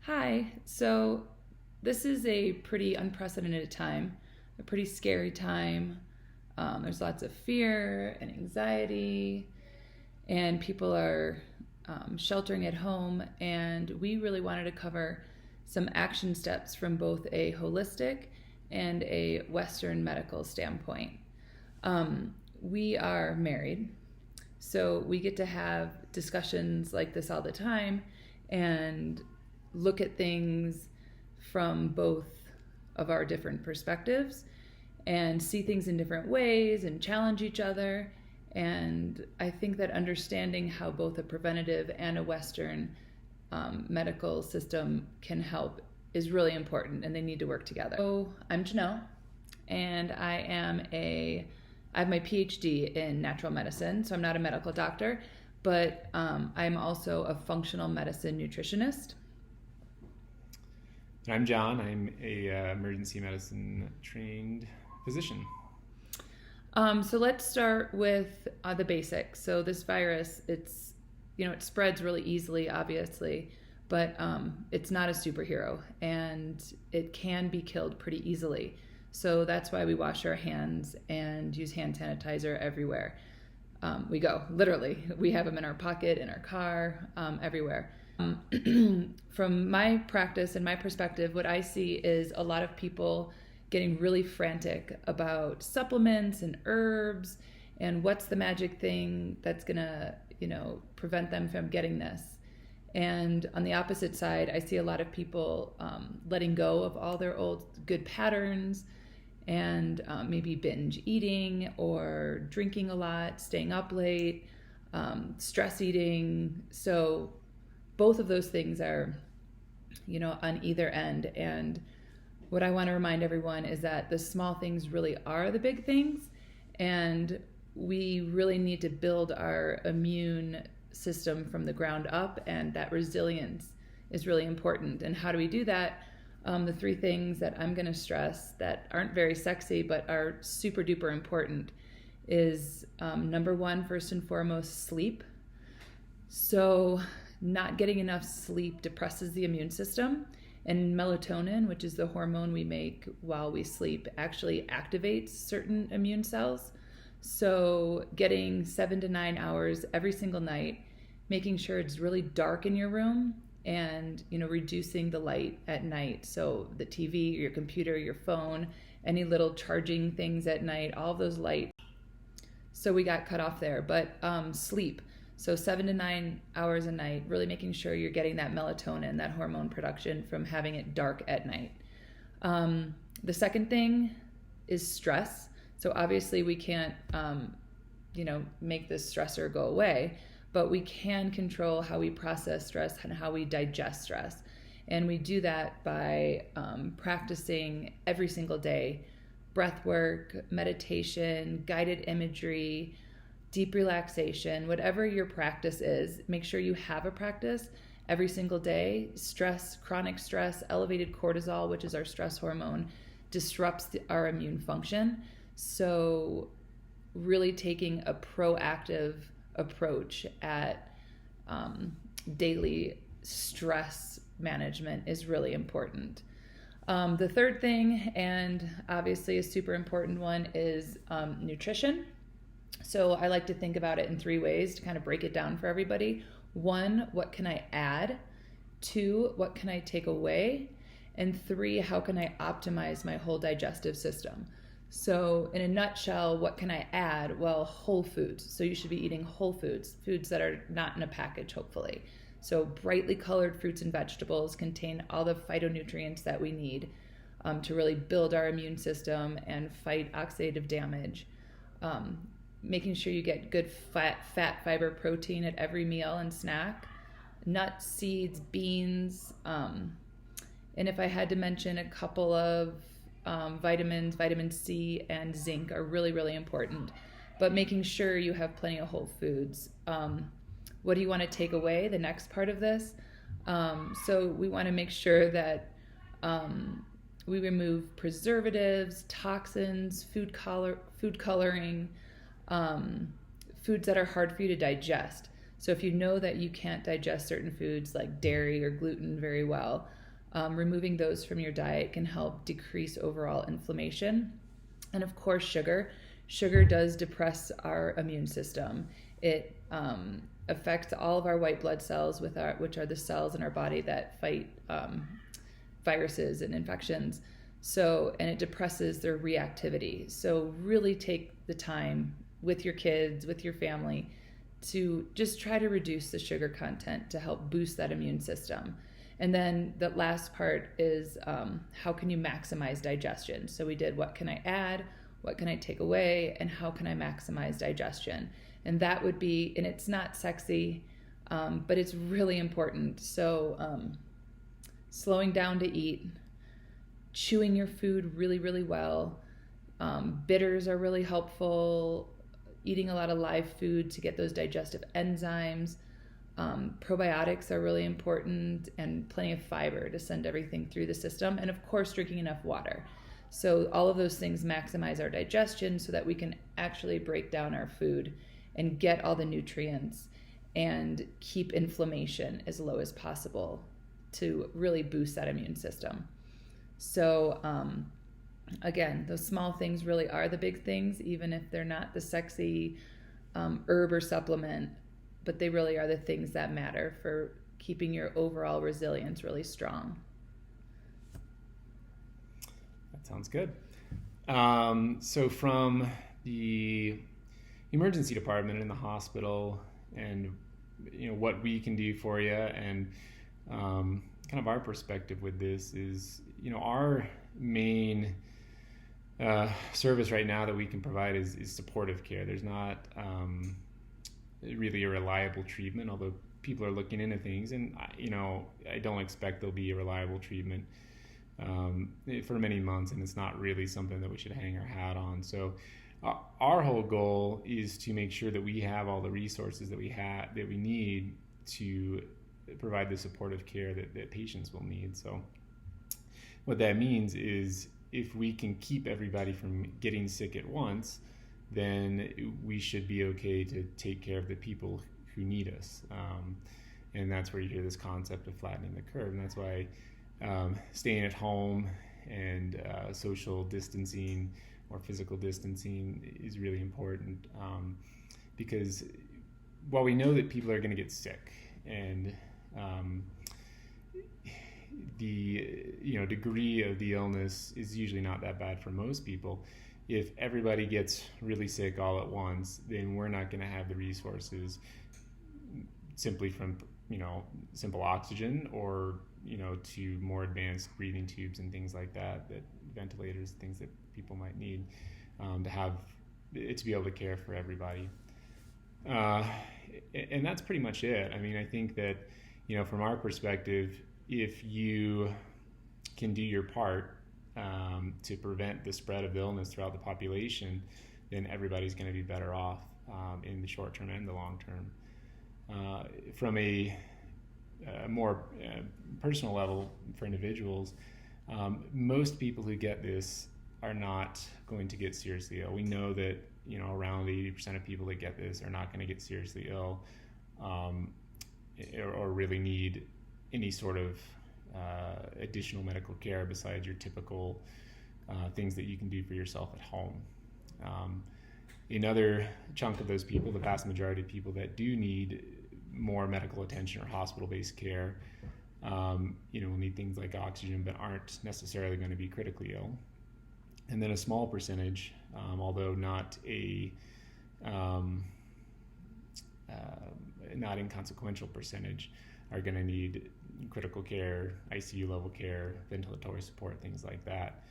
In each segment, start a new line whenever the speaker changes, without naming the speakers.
Hi. So this is a pretty unprecedented time, a pretty scary time. There's lots of fear and anxiety, and people are sheltering at home. And we really wanted to cover some action steps from both a holistic and a Western medical standpoint. We are married, so we get to have discussions like this all the time and look at things from both of our different perspectives and see things in different ways and challenge each other. And I think that understanding how both a preventative and a Western medical system can help is really important, and they need to work together. So I'm Janelle, and I have my PhD in natural medicine, so I'm not a medical doctor, but I'm also a functional medicine nutritionist.
I'm John. I'm a emergency medicine trained physician.
So let's start with the basics. So this virus, it spreads really easily, obviously, but it's not a superhero, and it can be killed pretty easily. So that's why we wash our hands and use hand sanitizer everywhere we go. Literally, we have them in our pocket, in our car, everywhere. From my practice and my perspective, what I see is a lot of people getting really frantic about supplements and herbs and what's the magic thing that's gonna, prevent them from getting this. And on the opposite side, I see a lot of people letting go of all their old good patterns and maybe binge eating or drinking a lot, staying up late, stress eating. So both of those things are, on either end. And what I want to remind everyone is that the small things really are the big things. And we really need to build our immune system from the ground up. And that resilience is really important. And how do we do that? The three things that I'm going to stress that aren't very sexy, but are super duper important is number one, first and foremost, sleep. So not getting enough sleep depresses the immune system, and melatonin, which is the hormone we make while we sleep, actually activates certain immune cells. So getting 7 to 9 hours every single night, making sure it's really dark in your room, and reducing the light at night. So the TV, your computer, your phone, any little charging things at night, all of those lights. So we got cut off there, but sleep. So 7 to 9 hours a night, really making sure you're getting that melatonin, that hormone production from having it dark at night. The second thing is stress. So obviously we can't, make this stressor go away, but we can control how we process stress and how we digest stress. And we do that by practicing every single day, breath work, meditation, guided imagery, deep relaxation, whatever your practice is. Make sure you have a practice every single day. Stress, chronic stress, elevated cortisol, which is our stress hormone, disrupts our immune function. So really taking a proactive approach at daily stress management is really important. The third thing, and obviously a super important one, is nutrition. So I like to think about it in three ways to kind of break it down for everybody. One, what can I add? Two, what can I take away? And three, how can I optimize my whole digestive system? So in a nutshell, what can I add? Well, whole foods. So you should be eating whole foods, foods that are not in a package, hopefully. So brightly colored fruits and vegetables contain all the phytonutrients that we need to really build our immune system and fight oxidative damage. Making sure you get good fat, fiber, protein at every meal and snack. Nuts, seeds, beans. And if I had to mention a couple of vitamins, vitamin C and zinc are really, really important. But making sure you have plenty of whole foods. What do you want to take away? The next part of this. So we want to make sure that we remove preservatives, toxins, food coloring, foods that are hard for you to digest. So if you know that you can't digest certain foods like dairy or gluten very well, removing those from your diet can help decrease overall inflammation. And of course, sugar. Sugar does depress our immune system. It affects all of our white blood cells, which are the cells in our body that fight viruses and infections. So, and it depresses their reactivity. So really take the time with your kids, with your family, to just try to reduce the sugar content to help boost that immune system. And then the last part is how can you maximize digestion? So we did what can I add, what can I take away, and how can I maximize digestion? And that would be, and it's not sexy, but it's really important. So slowing down to eat, chewing your food really, really well. Bitters are really helpful. Eating a lot of live food to get those digestive enzymes. Probiotics are really important, and plenty of fiber to send everything through the system. And of course, drinking enough water. So all of those things maximize our digestion so that we can actually break down our food and get all the nutrients and keep inflammation as low as possible to really boost that immune system. So again, those small things really are the big things, even if they're not the sexy herb or supplement, but they really are the things that matter for keeping your overall resilience really strong.
That sounds good. So from the emergency department in the hospital, and what we can do for you, and kind of our perspective with this is, our main service right now that we can provide is supportive care. There's not really a reliable treatment, although people are looking into things, and I don't expect there'll be a reliable treatment for many months, and it's not really something that we should hang our hat on. So our whole goal is to make sure that we have all the resources that we need to provide the supportive care that patients will need. So what that means is, if we can keep everybody from getting sick at once, then we should be okay to take care of the people who need us. And that's where you hear this concept of flattening the curve. And that's why staying at home and social distancing or physical distancing is really important, because while we know that people are going to get sick, and the degree of the illness is usually not that bad for most people, if everybody gets really sick all at once, then we're not going to have the resources, simply from simple oxygen, or to more advanced breathing tubes and things like that ventilators, things that people might need, to be able to care for everybody. And that's pretty much it. I mean, I think that, from our perspective, if you can do your part to prevent the spread of illness throughout the population, then everybody's going to be better off in the short term and the long term. From a more personal level for individuals, most people who get this are not going to get seriously ill. We know that around 80% of people that get this are not going to get seriously ill, or really need any sort of additional medical care besides your typical things that you can do for yourself at home. Another chunk of those people, the vast majority of people that do need more medical attention or hospital-based care, will need things like oxygen, but aren't necessarily going to be critically ill. And then a small percentage, although not not inconsequential percentage, are going to need critical care, ICU level care, ventilatory support, things like that.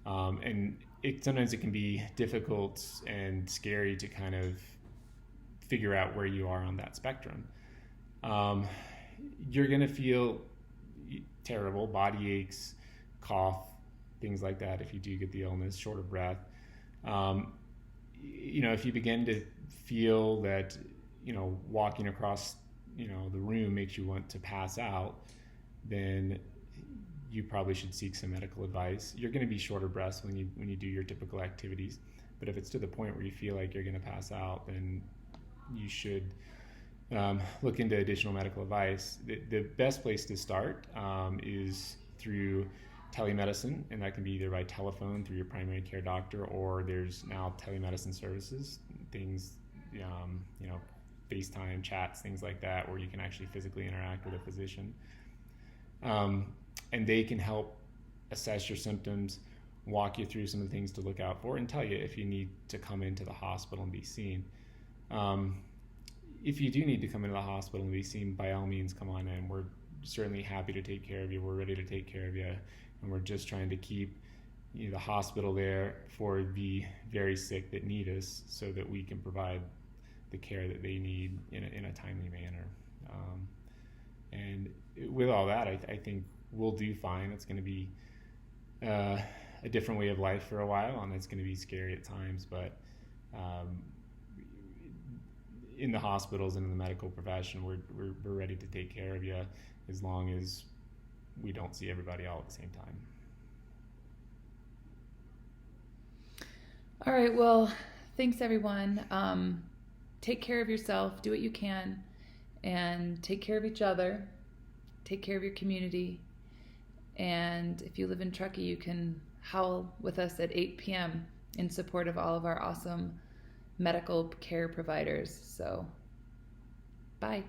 And sometimes it can be difficult and scary to kind of figure out where you are on that spectrum. You're going to feel terrible, body aches, cough, things like that if you do get the illness, short of breath. If you begin to feel that, walking across, the room makes you want to pass out, then you probably should seek some medical advice. You're going to be short of breath when you do your typical activities, but if it's to the point where you feel like you're going to pass out, then you should look into additional medical advice, the best place to start is through telemedicine, and that can be either by telephone through your primary care doctor, or there's now telemedicine services, things, FaceTime, chats, things like that, where you can actually physically interact with a physician. And they can help assess your symptoms, walk you through some of the things to look out for, and tell you if you need to come into the hospital and be seen. If you do need to come into the hospital and be seen, by all means, come on in. We're certainly happy to take care of you. We're ready to take care of you, and we're just trying to keep the hospital there for the very sick that need us, so that we can provide the care that they need in a timely manner. And with all that, I think we'll do fine. It's going to be a different way of life for a while, and it's going to be scary at times, but in the hospitals and in the medical profession, we're ready to take care of you, as long as we don't see everybody all at the same time.
All right, well, thanks everyone. Take care of yourself, do what you can, and take care of each other, take care of your community. And if you live in Truckee, you can howl with us at 8 p.m. in support of all of our awesome medical care providers. So, bye.